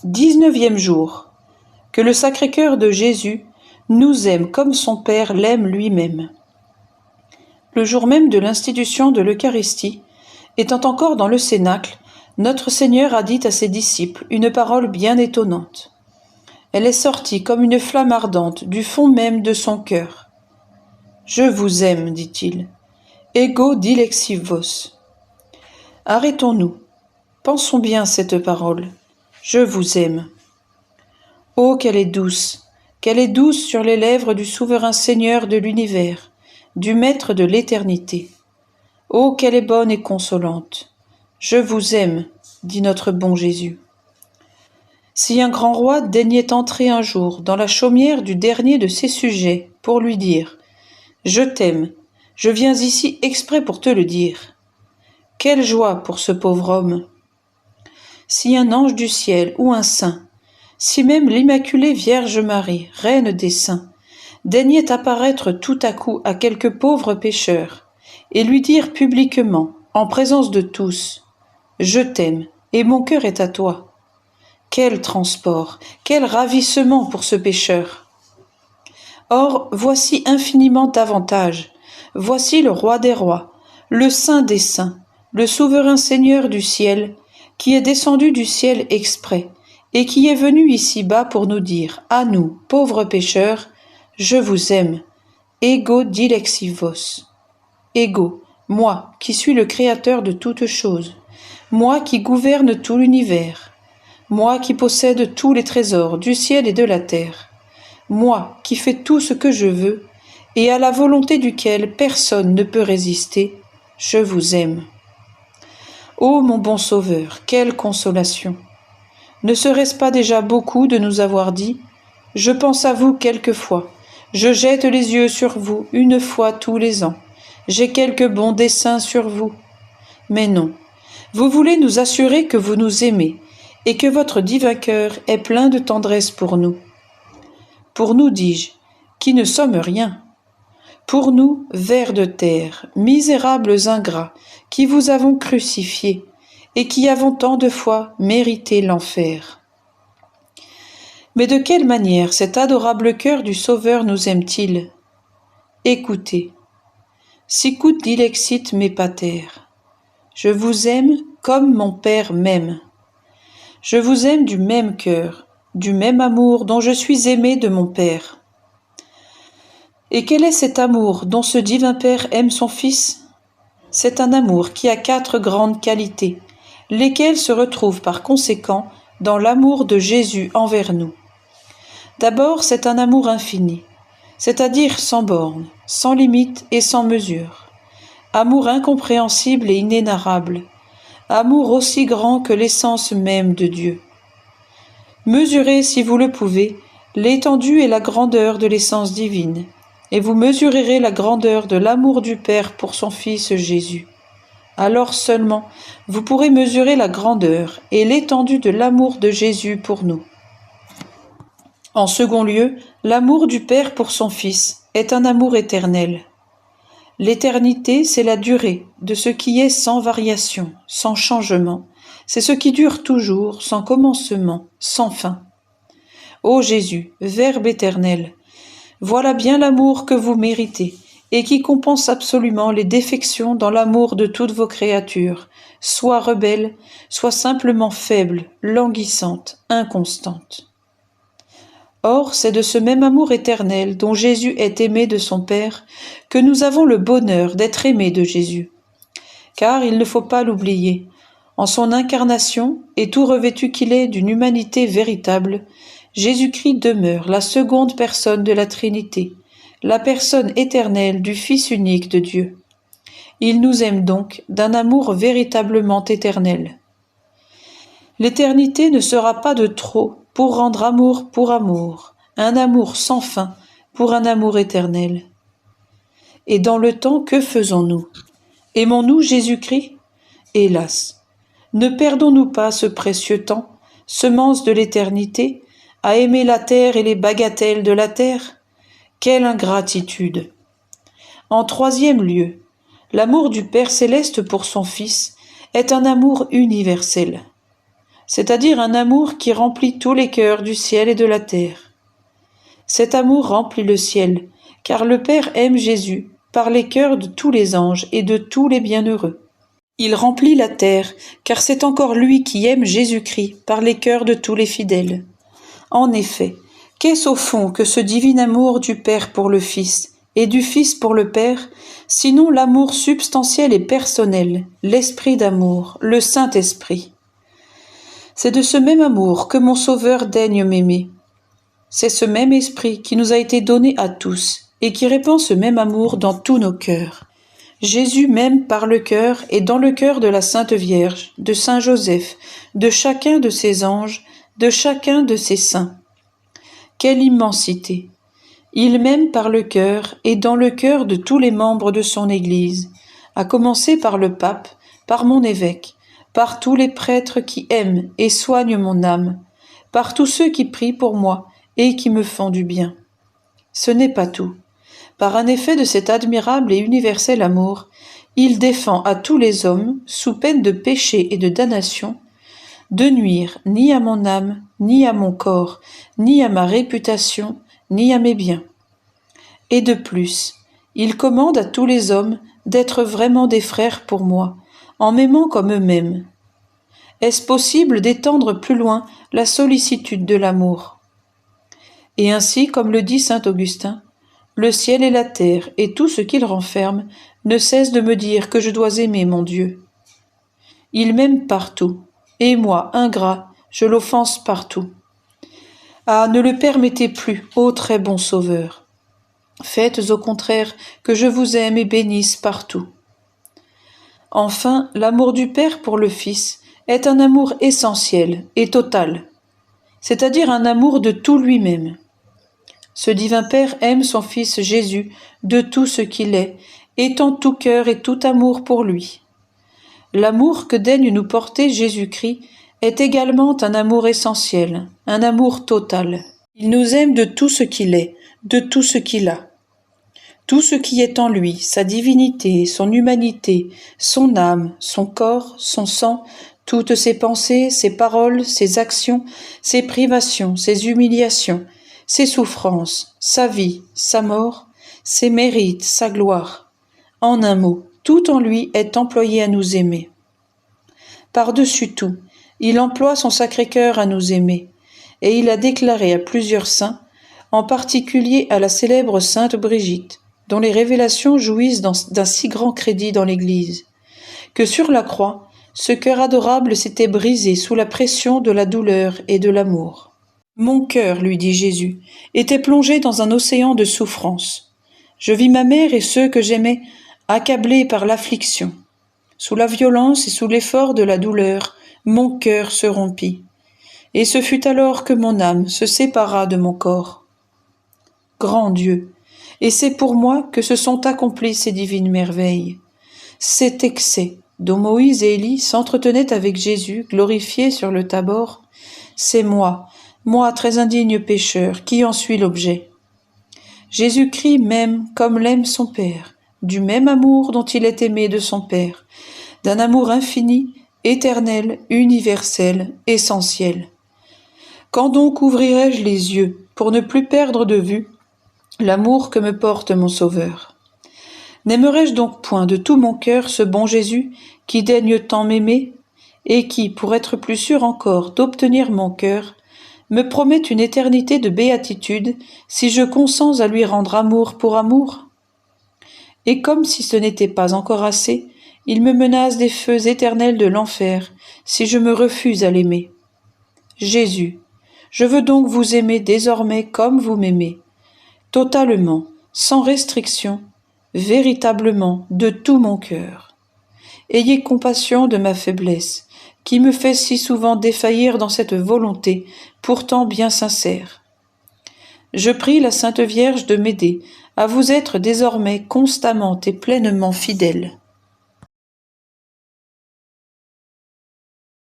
19e jour. Que le Sacré-Cœur de Jésus nous aime comme son Père l'aime lui-même. Le jour même de l'institution de l'Eucharistie, étant encore dans le cénacle, notre Seigneur a dit à ses disciples une parole bien étonnante. Elle est sortie comme une flamme ardente du fond même de son cœur. « Je vous aime, dit-il. Ego dilexivos. » Arrêtons-nous. Pensons bien cette parole. Je vous aime. Oh, qu'elle est douce sur les lèvres du souverain Seigneur de l'univers, du Maître de l'éternité. Oh, qu'elle est bonne et consolante. Je vous aime, dit notre bon Jésus. Si un grand roi daignait entrer un jour dans la chaumière du dernier de ses sujets pour lui dire « Je t'aime, je viens ici exprès pour te le dire », quelle joie pour ce pauvre homme! Si un ange du ciel ou un saint, si même l'Immaculée Vierge Marie, Reine des saints, daignait apparaître tout à coup à quelque pauvre pécheur et lui dire publiquement, en présence de tous, « Je t'aime et mon cœur est à toi », quel transport, quel ravissement pour ce pécheur! Or, voici infiniment davantage, voici le Roi des rois, le Saint des saints, le souverain Seigneur du ciel, qui est descendu du ciel exprès, et qui est venu ici-bas pour nous dire, à nous, pauvres pécheurs, « Je vous aime, ego dilexivos. » Ego, moi qui suis le Créateur de toutes choses, moi qui gouverne tout l'univers, moi qui possède tous les trésors du ciel et de la terre, moi qui fais tout ce que je veux, et à la volonté duquel personne ne peut résister, je vous aime. Ô mon bon Sauveur, quelle consolation! Ne serait-ce pas déjà beaucoup de nous avoir dit « Je pense à vous quelquefois, je jette les yeux sur vous une fois tous les ans, j'ai quelques bons desseins sur vous ». Mais non, vous voulez nous assurer que vous nous aimez et que votre divin cœur est plein de tendresse pour nous. Pour nous, dis-je, qui ne sommes rien. Pour nous, vers de terre, misérables ingrats, qui vous avons crucifiés et qui avons tant de fois mérité l'enfer. Mais de quelle manière cet adorable cœur du Sauveur nous aime-t-il? Écoutez. Sicut dilexit me pater. Je vous aime comme mon Père m'aime. Je vous aime du même cœur, du même amour dont je suis aimé de mon Père. Et quel est cet amour dont ce divin Père aime son Fils? C'est un amour qui a 4 grandes qualités, lesquelles se retrouvent par conséquent dans l'amour de Jésus envers nous. D'abord, c'est un amour infini, c'est-à-dire sans bornes, sans limite et sans mesure. Amour incompréhensible et inénarrable, amour aussi grand que l'essence même de Dieu. Mesurez, si vous le pouvez, l'étendue et la grandeur de l'essence divine, et vous mesurerez la grandeur de l'amour du Père pour son Fils Jésus. Alors seulement, vous pourrez mesurer la grandeur et l'étendue de l'amour de Jésus pour nous. En second lieu, l'amour du Père pour son Fils est un amour éternel. L'éternité, c'est la durée de ce qui est sans variation, sans changement. C'est ce qui dure toujours, sans commencement, sans fin. Ô Jésus, Verbe éternel, voilà bien l'amour que vous méritez et qui compense absolument les défections dans l'amour de toutes vos créatures, soit rebelles, soit simplement faibles, languissantes, inconstantes. Or, c'est de ce même amour éternel dont Jésus est aimé de son Père que nous avons le bonheur d'être aimés de Jésus. Car il ne faut pas l'oublier, en son incarnation et tout revêtu qu'il est d'une humanité véritable, Jésus-Christ demeure la seconde personne de la Trinité, la personne éternelle du Fils unique de Dieu. Il nous aime donc d'un amour véritablement éternel. L'éternité ne sera pas de trop pour rendre amour pour amour, un amour sans fin pour un amour éternel. Et dans le temps, que faisons-nous? Aimons-nous Jésus-Christ? Hélas! Ne perdons-nous pas ce précieux temps, semence de l'éternité, à aimer la terre et les bagatelles de la terre? Quelle ingratitude! En troisième lieu, l'amour du Père céleste pour son Fils est un amour universel. c'est-à-dire un amour qui remplit tous les cœurs du ciel et de la terre. Cet amour remplit le ciel, car le Père aime Jésus par les cœurs de tous les anges et de tous les bienheureux. Il remplit la terre, car c'est encore lui qui aime Jésus-Christ par les cœurs de tous les fidèles. En effet, qu'est-ce au fond que ce divin amour du Père pour le Fils et du Fils pour le Père, sinon l'amour substantiel et personnel, l'Esprit d'amour, le Saint-Esprit? C'est de ce même amour que mon Sauveur daigne m'aimer. C'est ce même Esprit qui nous a été donné à tous et qui répand ce même amour dans tous nos cœurs. Jésus m'aime par le cœur et dans le cœur de la Sainte Vierge, de Saint Joseph, de chacun de ses anges, de chacun de ses saints. Quelle immensité! Il m'aime par le cœur et dans le cœur de tous les membres de son Église, à commencer par le pape, par mon évêque, par tous les prêtres qui aiment et soignent mon âme, par tous ceux qui prient pour moi et qui me font du bien. Ce n'est pas tout. Par un effet de cet admirable et universel amour, il défend à tous les hommes, sous peine de péché et de damnation, de nuire ni à mon âme, ni à mon corps, ni à ma réputation, ni à mes biens. Et de plus, il commande à tous les hommes d'être vraiment des frères pour moi, en m'aimant comme eux-mêmes. Est-ce possible d'étendre plus loin la sollicitude de l'amour? Et ainsi, comme le dit saint Augustin, le ciel et la terre et tout ce qu'ils renferment ne cessent de me dire que je dois aimer mon Dieu. Il m'aime partout, et moi, ingrat, je l'offense partout. Ah, ne le permettez plus, ô très bon Sauveur. Faites au contraire que je vous aime et bénisse partout. Enfin, l'amour du Père pour le Fils est un amour essentiel et total, c'est-à-dire un amour de tout lui-même. Ce divin Père aime son Fils Jésus de tout ce qu'il est, étant tout cœur et tout amour pour lui. L'amour que daigne nous porter Jésus-Christ est également un amour essentiel, un amour total. Il nous aime de tout ce qu'il est, de tout ce qu'il a. Tout ce qui est en lui, sa divinité, son humanité, son âme, son corps, son sang, toutes ses pensées, ses paroles, ses actions, ses privations, ses humiliations, ses souffrances, sa vie, sa mort, ses mérites, sa gloire. En un mot, tout en lui est employé à nous aimer. Par-dessus tout, il emploie son Sacré-Cœur à nous aimer, et il a déclaré à plusieurs saints, en particulier à la célèbre sainte Brigitte, dont les révélations jouissent d'un si grand crédit dans l'Église, que sur la croix, ce cœur adorable s'était brisé sous la pression de la douleur et de l'amour. Mon cœur, lui dit Jésus, était plongé dans un océan de souffrance. Je vis ma mère et ceux que j'aimais accablés par l'affliction. Sous la violence et sous l'effort de la douleur, mon cœur se rompit. Et ce fut alors que mon âme se sépara de mon corps. Grand Dieu, et c'est pour moi que se sont accomplies ces divines merveilles. Cet excès dont Moïse et Élie s'entretenaient avec Jésus, glorifié sur le Tabor, c'est moi très indigne pécheur, qui en suis l'objet. Jésus-Christ m'aime comme l'aime son Père, du même amour dont il est aimé de son Père, d'un amour infini, éternel, universel, essentiel. Quand donc ouvrirai-je les yeux pour ne plus perdre de vue l'amour que me porte mon Sauveur? N'aimerais-je donc point de tout mon cœur ce bon Jésus qui daigne tant m'aimer et qui, pour être plus sûr encore d'obtenir mon cœur, me promet une éternité de béatitude si je consens à lui rendre amour pour amour? Et comme si ce n'était pas encore assez, il me menace des feux éternels de l'enfer si je me refuse à l'aimer. Jésus, je veux donc vous aimer désormais comme vous m'aimez, totalement, sans restriction, véritablement, de tout mon cœur. Ayez compassion de ma faiblesse, qui me fait si souvent défaillir dans cette volonté, pourtant bien sincère. Je prie la Sainte Vierge de m'aider à vous être désormais constamment et pleinement fidèle.